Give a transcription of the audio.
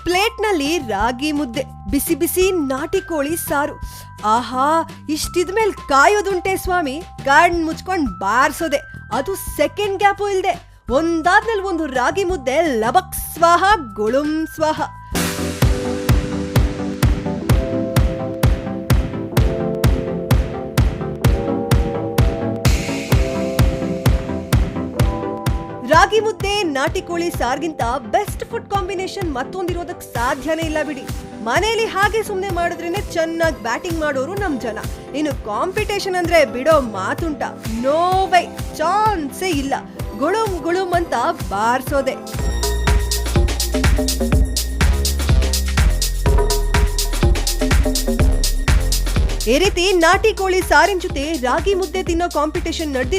ಪ್ಲೇಟ್ನಲ್ಲಿ ರಾಗಿ ಮುದ್ದೆ, ಬಿಸಿ ಬಿಸಿ ನಾಟಿ ಕೋಳಿ ಸಾರು. ಆಹಾ, ಇಷ್ಟಿದ್ಮೇಲೆ ಕಾಯೋದುಂಟೆ ಸ್ವಾಮಿ. ಕಣ್ ಮುಚ್ಕೊಂಡ್ ಬಾರ್ಸೋದೆ, ಅದು ಸೆಕೆಂಡ್ ಗ್ಯಾಪು ಇಲ್ದೆ. ಒಂದಾದ್ಮೇಲೆ ಒಂದು ರಾಗಿ ಮುದ್ದೆ, ಲಬಕ್ ಸ್ವಾಹ ಗುಳುಂ ಸ್ವಾಹ. ರಾಗಿ ಮುದ್ದೆ ನಾಟಿ ಕೋಳಿ ಸಾರ್ಗಿಂತ ಬೆಸ್ಟ್ ಫುಡ್ ಕಾಂಬಿನೇಷನ್ ಮತ್ತೊಂದಿರೋದಕ್ ಸಾಧ್ಯನೇ ಇಲ್ಲ ಬಿಡಿ. ಮನೇಲಿ ಹಾಗೆ ಸುಮ್ನೆ ಮಾಡಿದ್ರೇನೆ ಚೆನ್ನಾಗಿ ಬ್ಯಾಟಿಂಗ್ ಮಾಡೋರು ನಮ್ ಜನ. ಇನ್ನು ಕಾಂಪಿಟೇಷನ್ ಅಂದ್ರೆ ಬಿಡೋ ಮಾತುಂಟ? ನೋ ವೇ, ಚಾನ್ಸೇ ಇಲ್ಲ. ಗುಳುಂ ಗುಳುಂ ಅಂತ ಬಾರ್ಸೋದೆ. ಈ ರೀತಿ ನಾಟಿ ಕೋಳಿ ಸಾರಿನ ಜೊತೆ ರಾಗಿ ಮುದ್ದೆ ತಿನ್ನೋ ಕಾಂಪಿಟೇಷನ್ ನಡೆದಿ